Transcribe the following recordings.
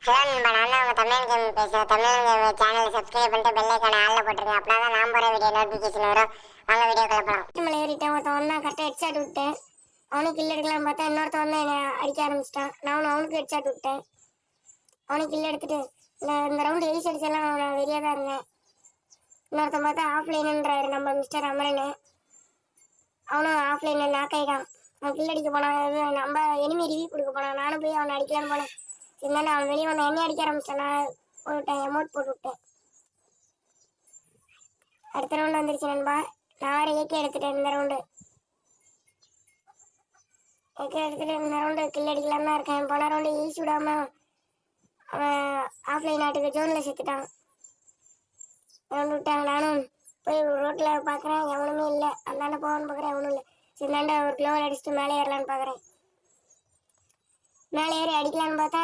Hello நண்பா, நான் தான் உங்கள் தமிழ் கேம் பேசுகிறேன். தமிழ் கேம் சேனலை சப்ஸ்கிரைப் பண்ணிட்டு பெல் ஐக்கானை ஆளில் போட்டுருங்க. அப்படின்னா தான் நான் போகிற வீடியோ நோட்டிஃபிகேஷன் வரும். வாங்க வீடியோ கிளப்பலாம். மேலே ஏறிட்டேன். ஒருத்தன் தான் கரெக்டாக ஹெட்ஷாட் விட்டேன். அவனுக்கு கில் எடுக்கலாம்னு பார்த்தா இன்னொருத்தவன் தான் என்னை அடிக்க ஆரம்பிச்சிட்டான். நானும் அவனுக்கு ஹெட்ஷாட் விட்டேன். அவனுக்கு கில் எடுத்துட்டு இந்த ரவுண்டு எலிஸ் அடிச்செல்லாம் நான் வெளியே தான் இருந்தேன். இன்னொருத்தன் பார்த்தா ஆஃப்லைனுன்றாரு நம்ம மிஸ்டர் அமரனு. அவனும் ஆஃப்லைனில் நாக் ஆகிட்டான். அவன் கில் அடிக்க போனான். நம்ம எனிமி ரிவ்யூ கொடுக்க போனான். நானும் போய் அவனை அடிக்கலான்னு போனேன். இருந்தாலும் அவன் வெளியே வந்து என்னையும் அடிக்க ஆரம்பிச்சிட்டான். நான் போட்டுவிட்டேன், எமௌண்ட் போட்டு விட்டேன். அடுத்த ரவுண்டு வந்துருச்சு நண்பா. நான் வேறு ஏகே எடுத்துட்டேன். இந்த ரவுண்டு ஏகே எடுத்துட்டு இந்த ரவுண்டு கில் அடிக்கலான்னு தான் இருக்கேன். போன ரவுண்டு ஈஸி விடாமல் அவன் ஆஃப்லைன் நாட்டுக்கு ஜோனில் செத்துட்டான். ரவுண்டு விட்டாங்க. நானும் போய் ரோட்டில் பார்க்குறேன், எவனுமே இல்லை. அந்தாண்ட போகணும்னு பார்க்குறேன், எவனும் இல்லை. சிந்தாண்ட ஒரு க்ளோவல் அடிச்சுட்டு மேலே ஏறலான்னு பார்க்குறேன். மேலே ஏறி அடிக்கலான்னு பார்த்தா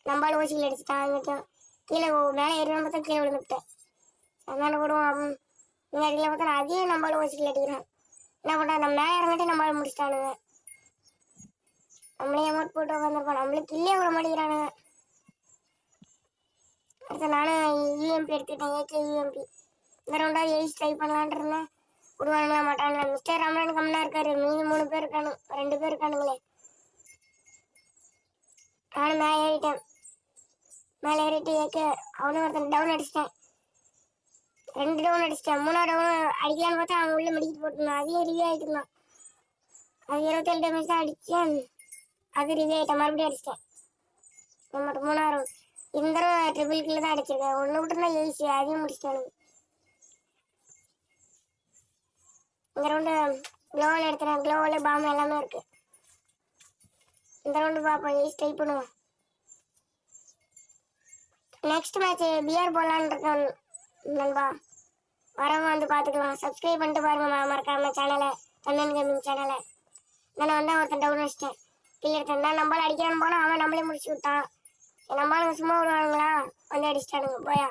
நம்மளால ஓசியில் அடிச்சுட்டான். அங்கிட்டும் கீழே மேலே ஏறினான்னு பார்த்தா கீழே விழுந்துவிட்டேன். அதனால போடுவோம் நீங்கள் அடிக்கல பார்த்தா நான் அதையும் நம்மளால ஓசியில் அடிக்கிறேன். என்ன பண்ணா நம்ம மேலே இறங்கிட்டு நம்மளால முடிச்சிட்டானுங்க. நம்மளே அமௌண்ட் போட்டு உட்காந்துருப்போம். நம்மளுக்கு இல்லையே விட மாட்டேங்கிறானுங்க. அடுத்த நானும் யூஎம்பி எடுத்துக்கிட்டேன். AK UMP. இந்த ரவுண்டாவது எயிஸ் ட்ரை பண்ணலான்ட்டு இருந்தேன். விடுவானுங்களா மாட்டானுங்களா. மிஸ்டர் ரமணன் கம்மியாக இருக்காரு. மீதி 3 பேர் இருக்கானு, 2 பேர் இருக்கானுங்களே. நானும் மேலே ஏறிட்டேன். மேலே ஏறிட்டு ஏகே அவனும் ஒருத்தன் டவுன் அடிச்சிட்டேன். 2 டவுன் அடிச்சிட்டேன். 3ஆவது டவுன் அடிக்கலான்னு பார்த்தா அவன் உள்ள மெடிக்கிட்டு போட்டுருந்தான். அதையும் ரிவ்யூ ஆகிட்டு இருந்தான். அது 27 டேமேஜ் தான் அடித்தேன். அது ரிவ்யூ ஆகிட்டேன். மறுபடியும் அடிச்சிட்டேன். நம்மகிட்ட 3ஆவது இந்த தடவை ட்ரிபிள் கில் தான் அடிச்சிருக்கேன். 1 விட்டுருந்தா ஈஸி, அதையும் முடிச்சிட்டானுங்க. இந்த ரவுண்டு க்ளோவில் எடுத்துறேன். க்ளோவில் பாம்பு எல்லாமே இருக்கு. இந்த ரவுண்டு பார்ப்போம், ஈஸி ட்ரை பண்ணுவோம். நெக்ஸ்ட் மேட்ச் பிஆர் போடலான்னு இருக்கேன் நண்பா. வரவங்க வந்து பார்த்துக்கலாம். சப்ஸ்கிரைப் பண்ணிட்டு பாருங்க மறக்காம சேனலை, தமிழ் கேமிங் சேனலை. நான் வந்தால் ஒருத்தன் டவுன் வச்சிட்டேன். கில் எடுத்தேன். தான் நம்மளால் அடிக்கிறான்னு போனால் அவன் நம்மளே முடிச்சு விட்டான். நம்மளால சும்மா விடுவானுங்களா, வந்து அடிச்சிட்டானுங்க போயா.